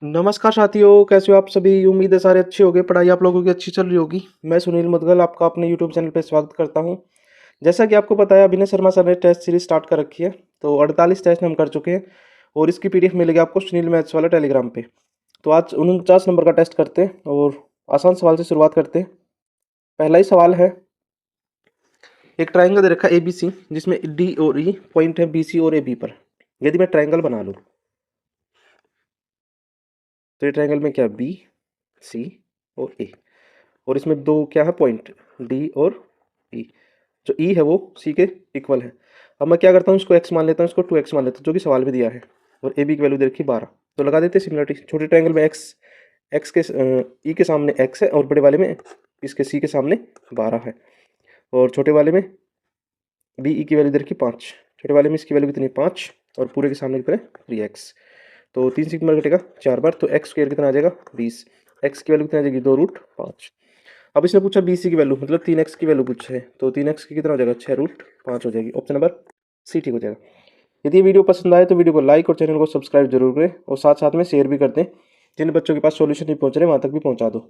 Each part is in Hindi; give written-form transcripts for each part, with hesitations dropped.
नमस्कार साथियों, कैसे हो आप सभी? उम्मीद है सारे अच्छे होंगे। पढ़ाई आप लोगों की अच्छी चल रही होगी। मैं सुनील मुदगल आपका अपने यूट्यूब चैनल पे स्वागत करता हूं। जैसा कि आपको पता है, अभिनय शर्मा सर ने टेस्ट सीरीज स्टार्ट कर रखी है। तो 48 टेस्ट हम कर चुके हैं और इसकी पीडीएफ मिलेगी आपको सुनील मैथ्स वाला टेलीग्राम पे। तो आज 49 नंबर का टेस्ट करते हैं और आसान सवाल से शुरुआत करते हैं। पहला ही सवाल है, एक ट्राइंगल दे रखा है ABC, जिसमें डी और ई पॉइंट है BC और AB पर। यदि मैं ट्राइंगल बना लूँ तो ये ट्राइंगल में क्या, BC और A, और इसमें दो क्या है पॉइंट, डी और ई। जो ई है वो सी के इक्वल है। अब मैं क्या करता हूँ, इसको एक्स मान लेता हूँ, इसको 2x मान लेता हूँ, जो कि सवाल में दिया है। और ए बी की वैल्यू दे रखी 12। तो लगा देते हैं सिमिलरिटी। छोटे ट्रायंगल में एक्स, एक्स के ई के सामने एक्स है और बड़े वाले में इसके सी के सामने 12 है। और छोटे वाले में बी ई की वैल्यू दे रखी 5। छोटे वाले में इसकी वैल्यू कितनी, 5, और पूरे के सामने कितना, 3x। तो 3 से कितना घटेगा, 4 बार। तो एक्स स्क्र कितना आ जाएगा, 20। एक्स की वैल्यू कितना आ जाएगी, 2√5। अब इसने पूछा BC की वैल्यू, मतलब 3x की वैल्यू पूछा है। तो 3x की कितना हो जाएगा, 6√5 हो जाएगी। ऑप्शन नंबर सी ठीक हो जाएगा। यदि ये वीडियो पसंद आए तो वीडियो को लाइक और चैनल को सब्सक्राइब जरूर करें और साथ साथ में शेयर भी कर दें। जिन बच्चों के पास सॉल्यूशन नहीं पहुंच रहे वहां तक भी पहुंचा दो।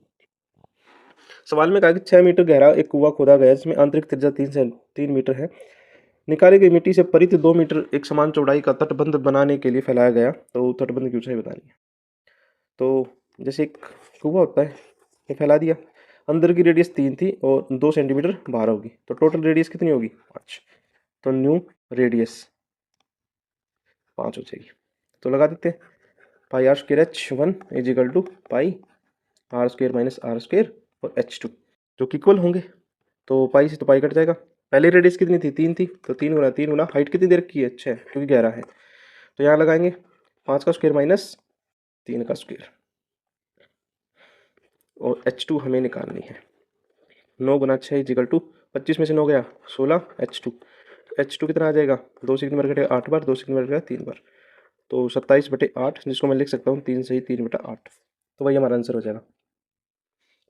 सवाल में कहा कि 6 मीटर गहरा एक कुआं खोदा गया जिसमें आंतरिक त्रिज्या 3 मीटर है। निकाली गई मिट्टी से परित 2 मीटर एक समान चौड़ाई का तटबंध बनाने के लिए फैलाया गया। तो तटबंध की ऊंचाई बतानी है। तो जैसे एक कुआं होता है, ये फैला दिया। अंदर की रेडियस 3 थी और 2 सेंटीमीटर बाहर होगी। तो टोटल रेडियस कितनी होगी, 5। तो न्यू रेडियस 5 हो जाएगी। तो लगा देते हैं, pi r square H1 is equal to pi r square minus r square और H2, जो कि इक्वल होंगे। तो पाई से तो पाई कट जाएगा। पहले रेडियस कितनी थी, 3 थी। तो 3 गुना हाइट कितनी देर की है, 6, क्योंकि 11 है। तो यहाँ लगाएंगे 5 का स्क्वायर माइनस 3 का स्क्वायर, और H2 हमें निकालनी है। 9 गुना 6 इजिकल टू 25 में से 9 गया 16, H2। H2 कितना आ जाएगा, 2 से कितनी बार घटेगा, 8 बार। 2 से कितनी बार घटेगा, 3 बार। तो 27/8, जिसको मैं लिख सकता हूँ 3 से ही 3/8। तो वही हमारा आंसर हो जाएगा।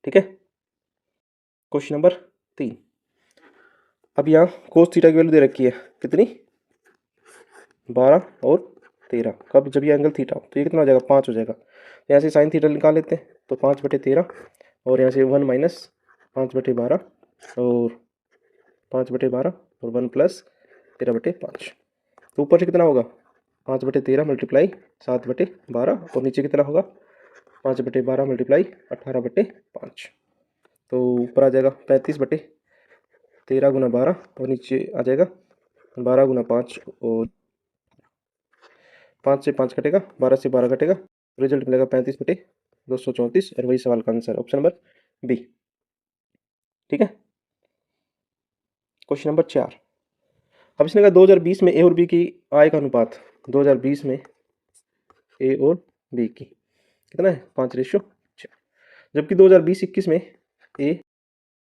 ठीक है। Question number 3। अब यहाँ कोस थीटा की वैल्यू दे रखी है कितनी, 12 और 13। कब, जब ये एंगल थीटा हो। तो ये कितना हो जाएगा, 5 हो जाएगा। यहाँ से साइन थीटा निकाल लेते हैं। तो 5/13, और यहाँ से 1 माइनस 5/12, और 5/12 और 1 प्लस 13/5। तो ऊपर से कितना होगा, 5/13 मल्टीप्लाई 7/12, और नीचे कितना होगा, 5/12 मल्टीप्लाई 18/5। तो ऊपर आ जाएगा 35/13 गुना 12, और नीचे आ जाएगा 12 गुना 5, और 5 से 5 कटेगा, 12 से 12 कटेगा। रिजल्ट मिलेगा 35/234, और वही सवाल का आंसर ऑप्शन नंबर बी। ठीक है। Question number 4। अब इसने कहा 2020 में ए और बी की आय का अनुपात, 2020 में ए और बी की कितना है, 5:6। जबकि 2020-21 में ए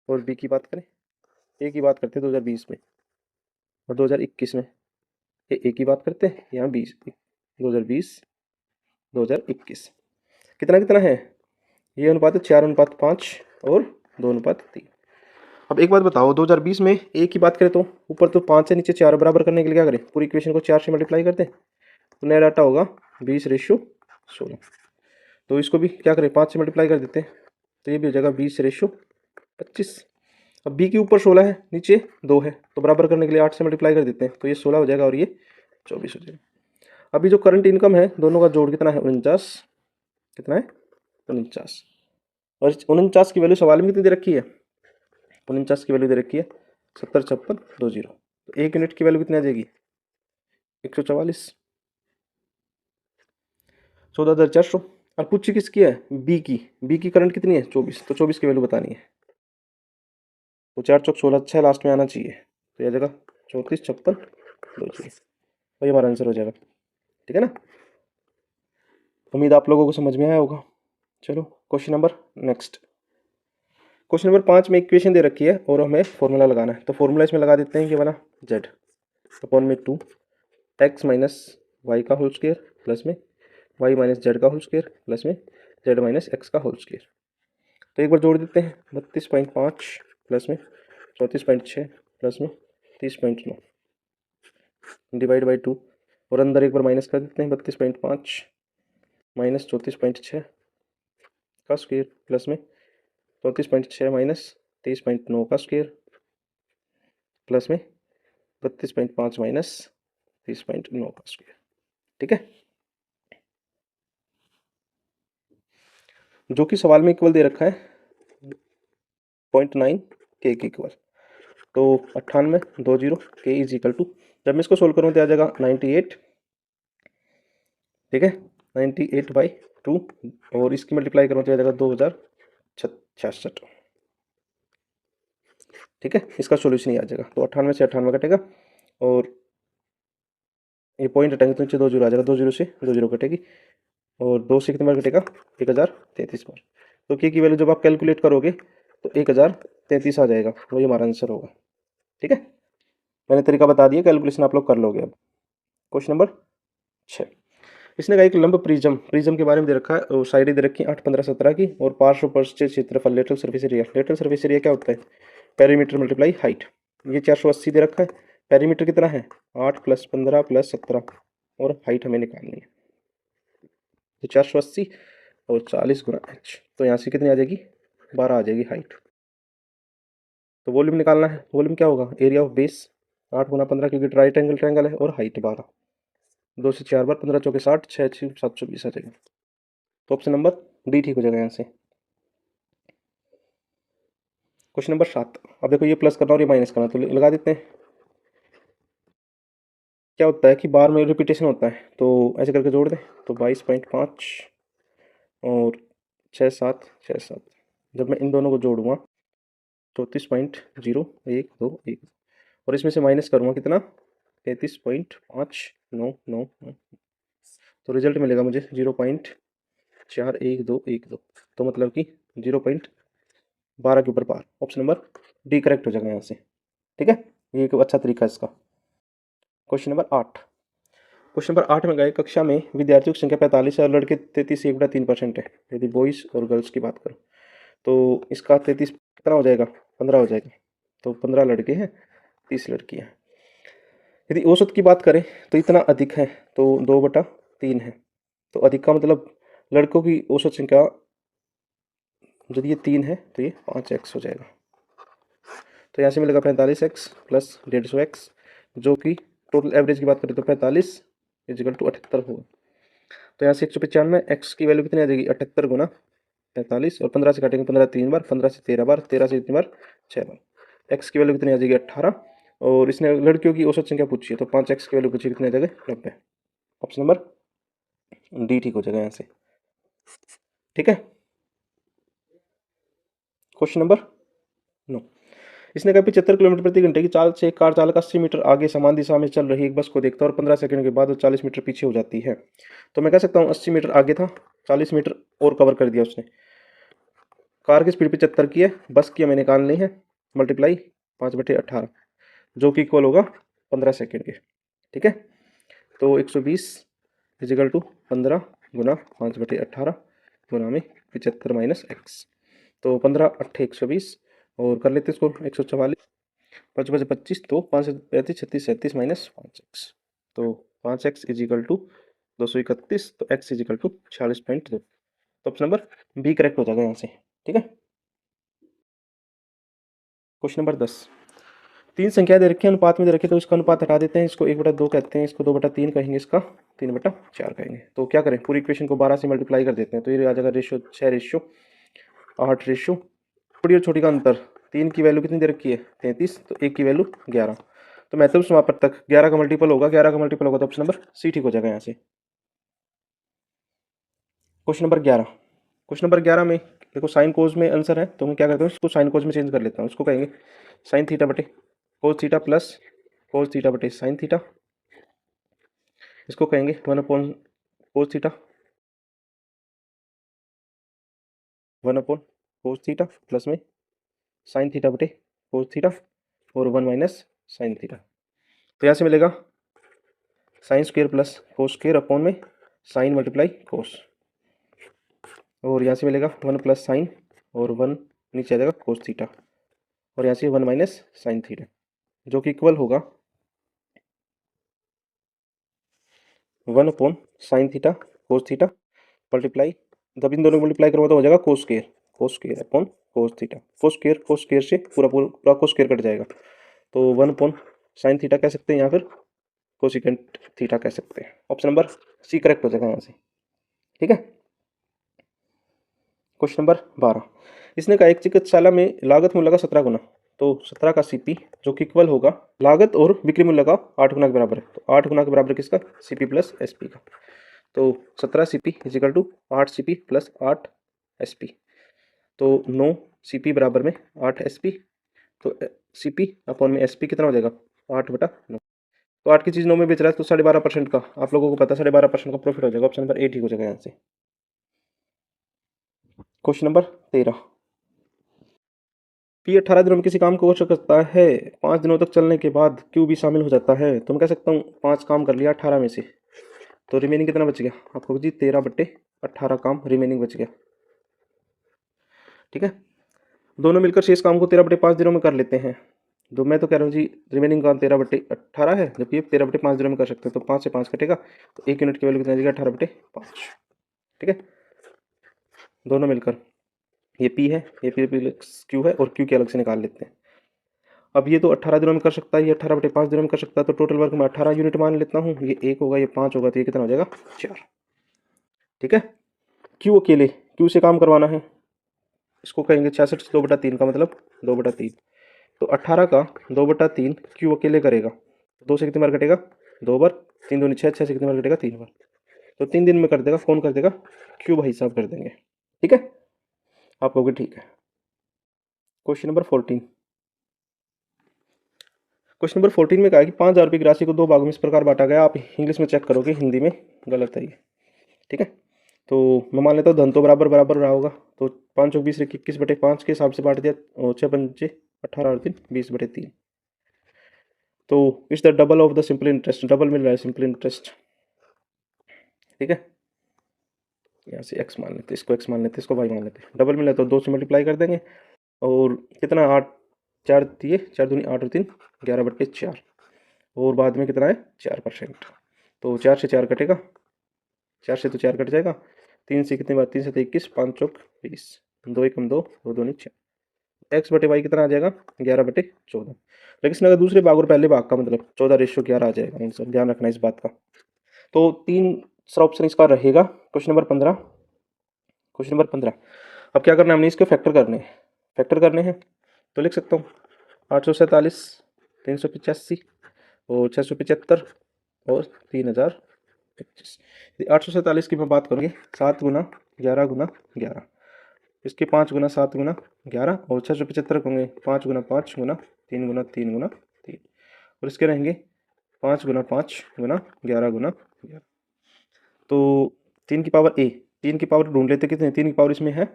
और बी की बात करें, ए की बात करते हैं 2020 में, और 2021 में ए की बात करते हैं। यहाँ 2020 2021 कितना कितना है, ये अनुपात है 4:5 और 2:3। अब एक बात बताओ, 2020 में ए की बात करें तो ऊपर तो 5 है, नीचे 4, बराबर करने के लिए क्या करें, पूरी इक्वेशन को 4 से मल्टीप्लाई कर दें। तो नया डाटा होगा 20:16। तो इसको भी क्या करें, 5 से मल्टीप्लाई कर देते हैं। तो ये भी हो जाएगा 20:25। अब बी के ऊपर 16 है, नीचे 2 है, तो बराबर करने के लिए 8 से मल्टीप्लाई कर देते हैं। तो ये 16 हो जाएगा और ये 24 हो जाएगा। अभी जो करंट इनकम है, दोनों का जोड़ कितना है, 49। कितना है, 49। और 49 की वैल्यू सवाल में कितनी दे रखी है, 49 की वैल्यू दे रखी है 70,56,20। तो 1 यूनिट की वैल्यू कितनी आ जाएगी, 144, 14,400। और पूछी किसकी है, बी की करंट कितनी है, 24। तो 24 की वैल्यू बतानी है। तो 4 चौक 16, 6 लास्ट में आना चाहिए। तो यह जगह 34,56,20, वही हमारा आंसर हो जाएगा। ठीक है ना। उम्मीद आप लोगों को समझ में आया होगा। चलो question number next. Question number 5 में इक्वेशन दे रखी है और हमें फॉर्मूला लगाना है। तो फॉर्मूला इसमें लगा देते हैं, ये वाला z अपॉन में 2 x माइनस वाई का होल स्क्वायर प्लस में y माइनस जेड का होल स्क्वायर प्लस में z माइनस एक्स का होल स्क्वायर। तो एक बार जोड़ देते हैं, 32.5 प्लस में 34.6 प्लस में 30.9 डिवाइड बाई 2, और अंदर एक बार माइनस कर देते हैं, 32.5 माइनस 34.6 का स्क्वायर प्लस में 34.6 माइनस 23.9 का स्क्वायर प्लस में 32.5 माइनस 30.9 का स्क्वायर। ठीक है, जो कि सवाल में इक्वल दे रखा है 0.9 के इक्वल। तो 98 के इज इक्वल टू, जब मैं इसको सोल्व करूँ तो आ जाएगा 98। ठीक है, 98/2 और इसकी मल्टीप्लाई करूँ तो आ जाएगा 2066। ठीक है, इसका सोल्यूशन ही आ जाएगा। तो 98 से 98 कटेगा और ये पॉइंट हटाएंगे तो नीचे 2 जीरो आ जाएगा, 2 जीरो से 2 जीरो कटेगी और 2 से कितने बार कटेगा 1033 बार। तो के की वैल्यू जब आप कैलकुलेट करोगे तो 1033 आ जाएगा, वही हमारा आंसर होगा। ठीक है, मैंने तरीका बता दिया, कैलकुलेशन आप लोग कर लोगे। अब क्वेश्चन नंबर 6, इसने कहा एक लंब प्रिज्म, प्रिज्म के बारे में दे रखा है और साइडें दे रखी है 8, 15, 17 की और पार्श्व पृष्ठीय क्षेत्रफल lateral surface area. Lateral surface area क्या होता है, पेरीमीटर मल्टीप्लाई हाइट। ये 480 दे रखा है, पेरीमीटर कितना है 8 + 15 + 17 और हाइट हमें निकालनी है। तो 480 और 40 × h, तो यहाँ से कितनी आ जाएगी 12 आ जाएगी हाइट। तो वॉल्यूम निकालना है, वॉल्यूम क्या होगा एरिया ऑफ बेस 8 × 15 क्योंकि राइट एंगल ट्रायंगल है और हाइट 12, 2 से 4 बार 15 चौके 60, 6 6 720 आ जाएगा। तो ऑप्शन नंबर डी ठीक हो जाएगा यहाँ से। क्वेश्चन नंबर 7, अब देखो ये प्लस करना और ये माइनस करना, तो लगा देते हैं। क्या होता है कि बार में रिपीटेशन होता है, तो ऐसे करके जोड़ दें तो 22.5 और 6 7 जब मैं इन दोनों को जोड़ूंगा 34.012 और इसमें से माइनस करूँगा कितना 33.5999, तो रिजल्ट मिलेगा मुझे 0.41212, तो मतलब कि 0.12 के ऊपर पार। ऑप्शन नंबर डी करेक्ट हो जाएगा यहाँ से। ठीक है, ये एक अच्छा तरीका है इसका। क्वेश्चन नंबर 8, क्वेश्चन नंबर 8 में गए कक्षा में विद्यार्थियों की संख्या 45 है और लड़के 33 1/3% है। यदि बॉयज़ और गर्ल्स की बात करूँ तो इसका 33 कितना हो जाएगा 15 हो जाएगा, तो 15 लड़के हैं 30 लड़कियाँ हैं। यदि औसत की बात करें तो इतना अधिक है तो 2/3 है, तो अधिक का मतलब लड़कों की औसत संख्या यदि ये 3 है तो ये 5x हो जाएगा। तो यहाँ से मिलेगा 45x + 150x, जो कि टोटल एवरेज की बात करें तो 45 = 78 होगा। तो यहाँ से 195, x की वैल्यू कितनी आ जाएगी 78 × 45 और 15 से काटेंगे 15 3 बार, 15 से 13 बार, 13 से कितनी बार 6 बार। x की वैल्यू कितनी आ जाएगी 18 और इसने लड़कियों की औसत संख्या पूछी है तो 5x की वैल्यू पूछी कितनी आ जाएगी 90। ऑप्शन नंबर डी ठीक हो जाएगा यहाँ से। ठीक है, क्वेश्चन नंबर 9, इसने कहा 75 किलोमीटर प्रति घंटे की चाल से एक कार चालक 80 मीटर आगे समान दिशा में चल रही एक बस को देखता है और 15 सेकंड के बाद वो 40 मीटर पीछे हो जाती है। तो मैं कह सकता हूँ 80 मीटर आगे था, 40 मीटर और कवर कर दिया उसने। कार की स्पीड 75 की है, बस की हमें निकालनी है, मल्टीप्लाई 5/18 जो कि इक्वल होगा 15 सेकेंड के। ठीक है, तो 120 = 15 × 5/18 गुना में 75 - x, तो 15 8 120 और कर लेते इसको 144, 5 5 25, तो 5 से 35 36 37 -5x, तो 5x = 231, तो x = 46.2। तो ऑप्शन नंबर बी करेक्ट हो जाएगा यहाँ से। ठीक है, क्वेश्चन नंबर 10, 3 संख्या दे रखी है अनुपात में दे रखी है, तो इसका अनुपात हटा देते हैं, इसको 1/2 कहते हैं, इसको 2/3 कहेंगे, इसका 3/4 कहेंगे। तो क्या करें पूरी इक्वेशन को 12 से मल्टीप्लाई कर देते हैं, तो ये आ जाएगा रेशियो 6/8 रेशियो बड़ी और छोटी का अंतर। 3 की वैल्यू कितनी दे रखी है 33, तो 1 की वैल्यू 11, तो महत्व समापक तक 11 का मल्टीपल होगा, 11 का मल्टीपल होगा, तो ऑप्शन नंबर सी ठीक हो जाएगा यहाँ से। क्वेश्चन नंबर 11, क्वेश्चन नंबर 11 में देखो साइन कोज में आंसर है, तो मैं क्या करता हूँ इसको साइन कोज में चेंज कर लेता हूँ, इसको कहेंगे साइन थीटा बटे cos theta plus cos theta बटे साइन थीटा, इसको कहेंगे 1/कोस थीटा 1/कोस थीटा प्लस में साइन थीटा बटे कोस थीटा और 1 - साइन थीटा। तो यहाँ से मिलेगा sine square plus cos square upon में साइन मल्टीप्लाई कोस, और यहाँ से मिलेगा 1 + साइन और 1 नीचे आ जाएगा कोस थीटा और यहाँ से 1 - साइन थीटा, जो कि इक्वल होगा 1/साइन थीटा कोस थीटा मल्टीप्लाई, जब इन दोनों को मल्टीप्लाई करूँगा तो हो जाएगा cos square upon cos theta. Cos square से पूरा पूरा पूरा कोस स्केयर कट जाएगा, तो 1 अपॉन साइन थीटा कह सकते हैं या फिर कोसिकेंट थीटा कह सकते हैं। ऑप्शन नंबर सी करेक्ट हो जाएगा यहाँ से। ठीक है। क्वेश्चन नंबर 12, इसने कहा एक चिकित्सालय में लागत मूल्य का 17 गुना, तो 17 का सीपी जो कि इक्वल होगा लागत और बिक्री मूल्य का 8 गुना के बराबर है। तो 8 गुना के बराबर किसका, सीपी प्लस एसपी का। तो 17 CP equal to 8 CP plus 8 SP, तो 9 सीपी बराबर में 8 एसपी, तो सीपी अपॉन में एसपी कितना हो जाएगा 8/9। तो 8 की चीज़ 9 में बेच रहा है तो 12.5% का, आप लोगों को पता है 12.5% का प्रॉफिट हो जाएगा। ऑप्शन नंबर ए ठीक हो जाएगा यहाँ से। क्वेश्चन नंबर 13, पी 18 दिनों में किसी काम को हो सकता है 5 दिनों तक चलने के बाद क्यू भी शामिल हो जाता है। तो मैं कह सकता हूँ 5 काम कर लिया 18 में से, तो रिमेनिंग कितना बच गया आपको जी 13/18 काम रिमेनिंग बच गया। ठीक है, दोनों मिलकर शेष काम को 13/5 दिनों में कर लेते हैं। तो मैं तो कह रहा हूँ जी रिमेनिंग काम 13/18 है, जबकि ये 13/5 दिनों में कर सकते हैं। तो 5 से 5 कटेगा, तो 1 यूनिट की वैल्यू कितना आ जाएगा 18/5। ठीक है, दोनों मिलकर ये पी है, ये पी प्लस क्यू है, और क्यू के अलग से निकाल लेते हैं। अब ये तो 18 दिनों में कर सकता है, ये 18/5 दिनों में कर सकता है, तो टोटल वर्क में 18 यूनिट मान लेता हूँ। ये 1 होगा, ये 5 होगा, तो ये कितना हो जाएगा 4। ठीक है, क्यू अकेले क्यू से काम करवाना है, इसको कहेंगे 66 से 2/3 का मतलब 2/3। तो 18 का 2/3 क्यू अकेले करेगा, 2 से कितनी बार कटेगा 2 बार, 3 दूनी 6, 6 से कितनी बार कटेगा 3 बार, तो 3 दिन में कर देगा। कौन कर देगा, क्यू भाई साहब कर देंगे। ठीक है, आप कहोगे ठीक है। क्वेश्चन नंबर 14, क्वेश्चन नंबर 14 में कहा है कि 5,000 रुपये की राशि को 2 भागों में इस प्रकार बांटा गया। आप इंग्लिश में चेक करोगे, हिंदी में गलत है ये। ठीक है, तो मैं मान लेता हूँ धन तो बराबर बराबर रहा होगा, तो 5 चौक 20 21/5 के हिसाब से बांट दिया, और 6 पंचे 18 और 3 20/3। तो it's the double of the simple interest, double मिल रहा है सिंपल इंटरेस्ट। ठीक है, यहाँ से x मान लेते, इसको x मान लेते, इसको y मान लेते। डबल मिला तो 2 से मल्टीप्लाई कर देंगे, और कितना 8 4 दिए, 4 दूनी 8 और 3 11/4, और बाद में कितना है 4%। तो 4 से 4 कटेगा, 4 से तो 4 कट जाएगा, 3 से कितनी बार 3 से 21, 5 चौक 20, 2 1 2 2 दूनी 6, x/y कितना आ जाएगा 11/14। लेकिन अगर दूसरे भाग और पहले भाग का मतलब 14:11 आ जाएगा आंसर, ध्यान रखना इस बात का। तो 3 ऑप्शन इसका रहेगा। क्वेश्चन नंबर 15, क्वेश्चन नंबर 15, अब क्या करना है हमने, इसके फैक्टर करने हैं। फैक्टर करने हैं तो लिख सकता हूँ 847, 385 और 675 और 3025। 847 की मैं बात करूँगी 7 गुना 11 गुना 11, इसके 5 गुना 7 गुना 11, और 675 होंगे 5 गुना 5 गुना 3 गुना 3 गुना 3, और इसके रहेंगे 5 गुना 5 गुना 11 गुना 11। तो 3 की पावर ए, 3 की पावर ढूंढ लेते कितने, 3 की पावर इसमें है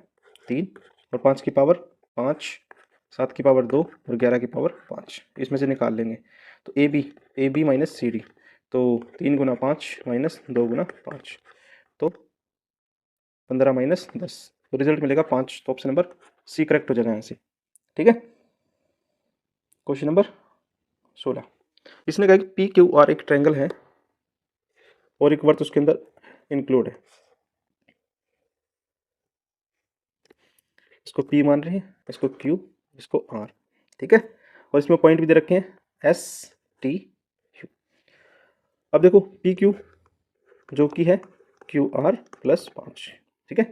3, और 5 की पावर 5, 7 की पावर 2 और 11 की पावर 5, इसमें से निकाल लेंगे। तो A B minus C D, तो 3 गुना 5 माइनस 2 गुना 5, तो 15 माइनस 10, तो रिजल्ट मिलेगा 5। तो ऑप्शन नंबर सी करेक्ट हो जाएगा यहाँ से। ठीक है, क्वेश्चन नंबर 16, इसने कहा कि पी क्यू आर एक ट्रायंगल है और एक वर्त उसके अंदर इंक्लूड है। इसको P मान रहे हैं, इसको Q, इसको R। ठीक है, और इसमें पॉइंट भी दे रखे हैं S T U। अब देखो PQ जो कि है QR + 5। ठीक है,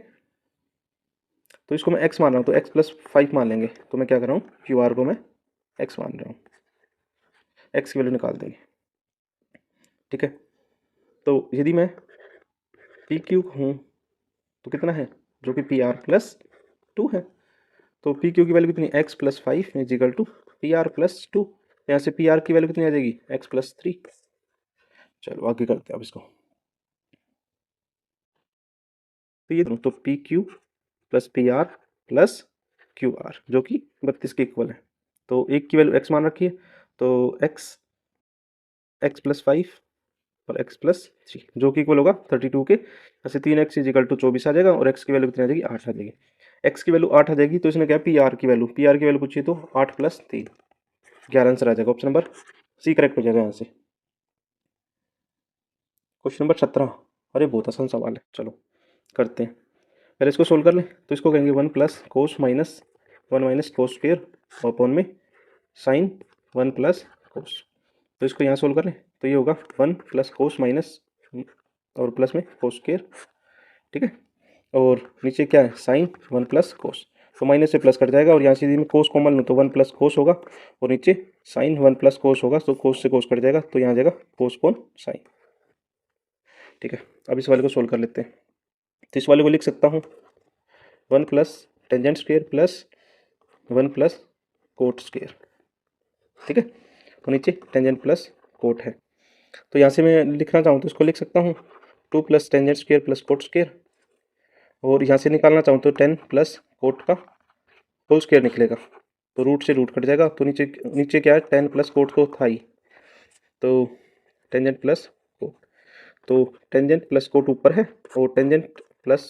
तो इसको मैं x मान रहा हूँ, तो x + 5 मान लेंगे। तो मैं क्या कर रहा हूँ, QR को मैं x मान रहा हूँ, x की वैल्यू निकाल देंगे। ठीक है, तो यदि मैं PQ हूँ तो कितना है, जो कि PR + 2 है, तो PQ की वैल्यू कितनी, x + 5 = PR + 2। यहाँ से PR की वैल्यू कितनी आ जाएगी, x + 3। चलो आगे करते हैं अब इसको। तो ये तो PQ + PR + QR जो कि 32 के इक्वल है। तो एक की वैल्यू x मान रखी है, तो x + 5 और x + 3 जो कि इक्वल होगा 32 के। ऐसे 3x = 24 आ जाएगा, और x की वैल्यू कितनी आ जाएगी 8 आ जाएगी। x की वैल्यू 8 आ जाएगी, तो इसने क्या PR की वैल्यू पूछी, तो 8 + 3 11 आंसर आ जाएगा। ऑप्शन नंबर सी करेक्ट हो जाएगा यहाँ से। क्वेश्चन नंबर 17, अरे बहुत आसान सवाल है, चलो करते हैं। पहले इसको सोल्व कर लें, तो इसको करेंगे 1 plus cos minus 1 minus cos square upon में साइन 1 प्लस कोस। तो इसको यहाँ सोल्व कर लें, तो ये होगा 1 प्लस कोस माइनस और प्लस में कोस स्क्वेयर, ठीक है। और नीचे क्या है, साइन 1 प्लस कोस, तो माइनस से प्लस कट जाएगा और यहाँ सीधी में कोस कॉमन लूँ तो 1 प्लस कोस होगा और नीचे साइन 1 प्लस कोस होगा, तो कोस से कोस कट जाएगा, तो यहाँ आ जाएगा कोस अपॉन साइन, ठीक है। अब इस वाले को सोल्व कर लेते हैं, तो इस वाले को लिख सकता हूँ 1 plus tangent square plus 1 plus coat square, ठीक है। और नीचे टेंजेंट प्लस कोट है, तो यहाँ से मैं लिखना चाहूँ तो इसको लिख सकता हूँ 2 plus tangent square plus coat square, और यहाँ से निकालना चाहूँ तो 10 प्लस कोट का होल स्क्वायर निकलेगा, तो रूट से रूट कट जाएगा, तो नीचे नीचे क्या है 10 प्लस कोट तो था ही, तो टेंजेंट प्लस कोट, तो टेंजेंट प्लस कोट ऊपर है और टेंजेंट प्लस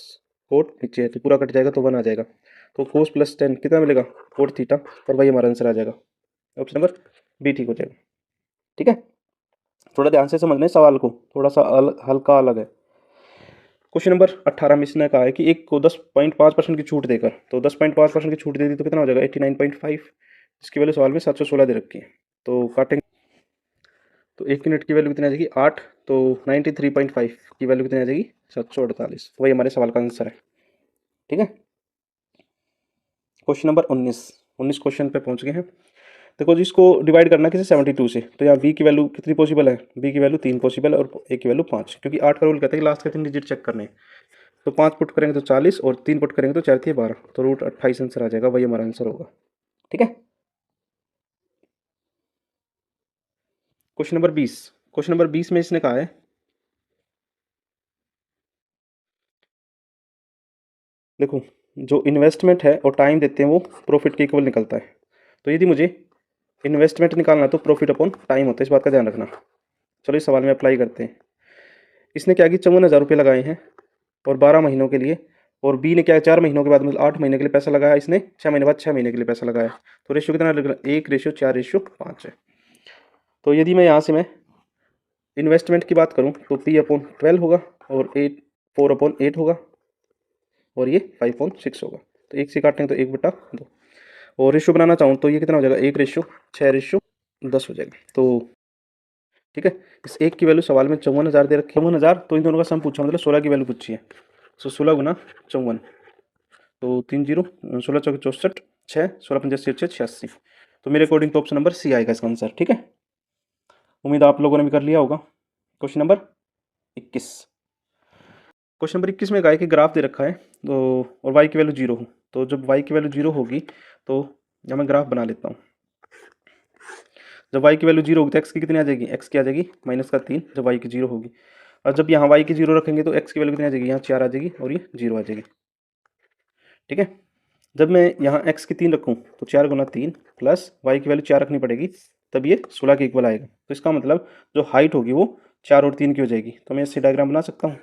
कोट नीचे है, तो पूरा कट जाएगा तो 1 आ जाएगा, तो कोस प्लस 10 कितना मिलेगा कोट थीटा, और वही हमारा आंसर आ जाएगा। ऑप्शन नंबर बी ठीक हो जाएगा, ठीक है। थोड़ा ध्यान से समझना है सवाल को, थोड़ा सा हल्का अलग है। क्वेश्चन नंबर 18 में इसने कहा है कि एक को 10.5% की छूट देकर, तो 10.5% की छूट दे दी तो कितना हो जाएगा 89.5, इसकी वैल्यू सवाल में 716 दे रखी है, तो काटेंगे तो 1 यूनिट की वैल्यू कितनी आ जाएगी 8, तो 93.5 की वैल्यू कितनी आ जाएगी 748, वही हमारे सवाल का आंसर है, ठीक है। क्वेश्चन नंबर 19 क्वेश्चन पे पहुंच गए हैं। देखो जी, इसको डिवाइड करना किसी 72 से, तो यहाँ b की वैल्यू कितनी पॉसिबल है, b की वैल्यू 3 पॉसिबल है और a की वैल्यू 5, क्योंकि 8 का रूल कहता है कि लास्ट के 3 डिजिट चेक करने हैं, तो 5 पुट करेंगे तो 40 और 3 पुट करेंगे तो 4 थी 12, तो रूट 28 आंसर आ जाएगा, वही हमारा आंसर होगा, ठीक है। क्वेश्चन नंबर 20 में इसने कहा है देखो, जो इन्वेस्टमेंट है और टाइम देते हैं वो प्रॉफिट के इक्वल निकलता है, तो यदि मुझे इन्वेस्टमेंट निकालना तो प्रॉफिट अपॉन टाइम होता है, इस बात का ध्यान रखना। चलो इस सवाल में अप्लाई करते हैं। इसने क्या कि 54,000 रुपये लगाए हैं और 12 महीनों के लिए, और बी ने क्या 4 महीनों के बाद मतलब 8 महीने के लिए पैसा लगाया, इसने 6 महीने बाद 6 महीने के लिए पैसा लगाया, तो रेशियो कितना लग रहा है 1:4:5 है। तो यदि मैं यहाँ से मैं इन्वेस्टमेंट की बात करूँ तो P/12 होगा और 4/8 होगा और ये 5/6 होगा, तो 1 से काटेंगे तो 1/2, और रेशियो बनाना चाहूँ तो ये कितना हो जाएगा 1:6:10 हो जाएगा, तो ठीक है। इस एक की वैल्यू सवाल में 54,000 दे रखी है, 54,000, तो इन दोनों का सम पूछा मतलब 16 की वैल्यू पूछी है, तो 16 गुना 54, तो 30 16 चौके 64, 6 16 85 86, तो मेरे अकॉर्डिंग तो ऑप्शन नंबर सी आएगा इसका आंसर, ठीक है। उम्मीद आप लोगों ने भी कर लिया होगा। क्वेश्चन नंबर 21, क्वेश्चन नंबर 21 में कहा है कि ग्राफ दे रखा है तो और y की वैल्यू 0 हो, तो जब y की वैल्यू 0 होगी तो यहाँ मैं ग्राफ बना लेता हूँ। जब y की वैल्यू 0 होगी तो x की कितनी आ जाएगी, x की आ जाएगी -3 जब y की 0 होगी, और जब यहाँ y की 0 रखेंगे तो x की वैल्यू कितनी आ जाएगी, यहाँ 4 आ जाएगी और ये 0 आ जाएगी, ठीक है। जब मैं यहाँ x की 3 रखूँ तो 4 गुना 3 प्लस y की वैल्यू 4 रखनी पड़ेगी, तब ये 16 के इक्वल आएगा, तो इसका मतलब जो हाइट होगी वो 4 और 3 की हो जाएगी, तो मैं इससे डायग्राम बना सकता हूँ,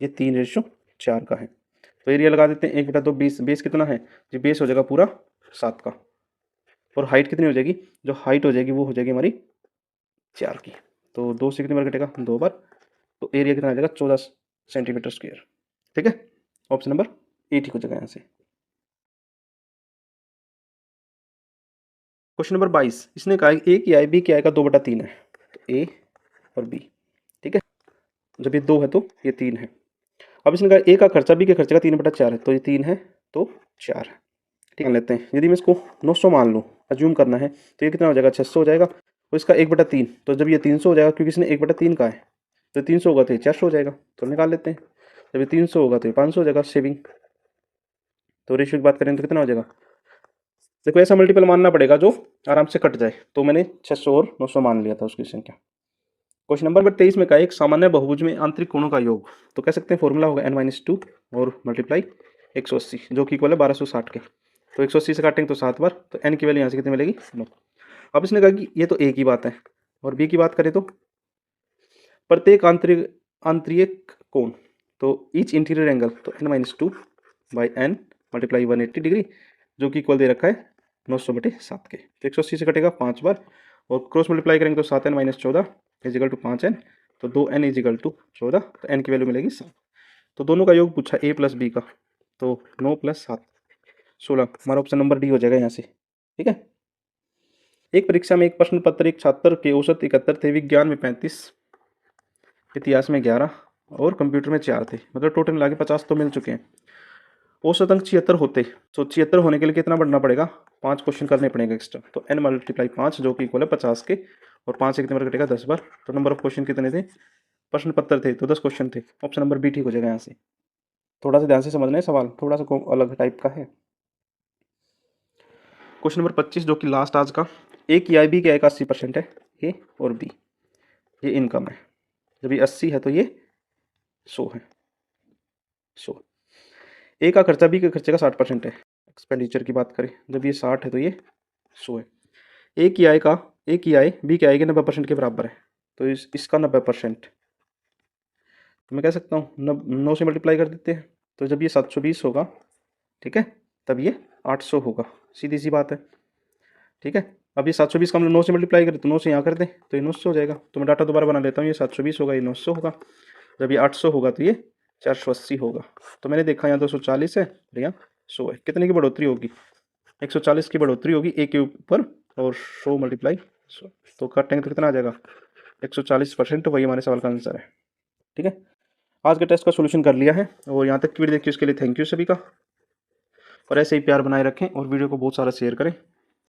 ये 3:4 का है, तो एरिया लगा देते हैं 1/2, बेस कितना है जी, बेस हो जाएगा पूरा 7 का, और हाइट कितनी हो जाएगी, जो हाइट हो जाएगी वो हो जाएगी हमारी 4 की, तो 2 से कितनी बार कटेगा 2 बार, तो एरिया कितना आ जाएगा 14 सेंटीमीटर स्क्वायर, ठीक है। ऑप्शन नंबर ए ठीक हो जाएगा यहाँ से। क्वेश्चन नंबर 22, इसने कहा ए की आई बी की आई का 2/3 है, तो ए और बी, ठीक है। जब ये 2 है तो ये 3 है, अब इसने कहा ए का खर्चा बी के खर्चे का 3/4 है, तो ये 3 है तो 4 है, ठीक है। लेते हैं, यदि मैं इसको 900 मान लूँ, अज्यूम करना है, तो ये कितना हो जाएगा 600 हो जाएगा, और इसका 1/3, तो जब ये 300 हो जाएगा क्योंकि इसने 1/3 का है, तो 300 होगा तो ये 400 हो जाएगा, तो निकाल लेते हैं। जब ये 300 होगा तो ये 500 हो जाएगा सेविंग, तो रेशियो की बात करें तो कितना हो जाएगा, देखो ऐसा मल्टीपल मानना पड़ेगा जो आराम से कट जाए, तो मैंने 600 और 900 मान लिया था उसकी संख्या। क्वेश्चन नंबर 23 में कहा एक सामान्य बहुभुज में आंतरिक कोणों का योग, तो कह सकते हैं फॉर्मूला होगा n-2 और मल्टीप्लाई 180 जो कि इक्वल है 1260 के, तो 180 से काटेंगे तो 7 बार, तो n की वैल्यू यहाँ से कितनी मिलेगी 9। अब इसने कहा कि ये तो a की बात है, और b की बात करें तो प्रत्येक आंतरिक कोण, तो ईच इंटीरियर एंगल, तो n-2 by n multiply 180 degree जो कि इक्वल दे रखा है 900/7 के, तो 180 से कटेगा 5 बार, और क्रॉस मल्टीप्लाई करेंगे तो 7n - 14 इजिकल टू 5n, तो 2n इजिकल टू 14, तो n की वैल्यू मिलेगी 7, तो दोनों का योग पूछा A प्लस बी का, तो 9 प्लस 7 16। हमारा ऑप्शन नंबर डी हो जाएगा यहाँ से। ठीक है। एक परीक्षा में एक प्रश्न पत्र एक छात्र के औसत 71 थे, विज्ञान में 35, इतिहास में 11 और कंप्यूटर में 4 थे, मतलब टोटल मिला के 50 तो मिल चुके हैं। औसत अंक 76 होते, तो 76 होने के लिए कितना बढ़ना पड़ेगा, 5 क्वेश्चन करने पड़ेंगे एक्स्ट्रा, तो n मल्टीप्लाई 5 जो कि इक्वल है 50 के, और 5 से कितने बार कटेगा 10 बार, तो नंबर ऑफ क्वेश्चन कितने थे, प्रश्न पत्र थे तो 10 क्वेश्चन थे। ऑप्शन नंबर बी ठीक हो जाएगा यहाँ से। थोड़ा सा ध्यान से समझना है, सवाल थोड़ा सा अलग टाइप का है। क्वेश्चन नंबर 25 जो कि लास्ट आज का, ए की आई बी की आई का 80% है, ए और बी ये इनकम है, जब ये 80 है तो ये 100 है, 100। ए का खर्चा बी के खर्चे का 60% है, एक्सपेंडिचर की बात करें, जब ये 60 है तो ये 100 है। ए की आय बी की आय के 90% के बराबर है, तो इसका 90%, तो मैं कह सकता हूँ 9 से मल्टीप्लाई कर देते हैं, तो जब ये 720 होगा, ठीक है, तब ये 800 होगा, सीधी सी बात है। ठीक है, अब ये 720 का हम लोग 9 से मल्टीप्लाई करें तो 9 से यहाँ कर दें तो ये 900 हो जाएगा, तो मैं डाटा दोबारा बना लेता हूँ, ये 720 होगा, ये 900 होगा, जब ये 800 होगा तो ये 480 होगा। तो मैंने देखा यहाँ 240 है और यहाँ 100 है, कितने की बढ़ोतरी होगी, 140 की बढ़ोतरी होगी ए के ऊपर, और 100 मल्टीप्लाई 100, तो काटेंगे तो कितना आ जाएगा 140%, वही हमारे सवाल का आंसर है। ठीक है, आज के टेस्ट का सोल्यूशन कर लिया है, और यहाँ तक की वीडियो देखिए उसके लिए थैंक यू सभी का, और ऐसे ही प्यार बनाए रखें और वीडियो को बहुत सारा शेयर करें।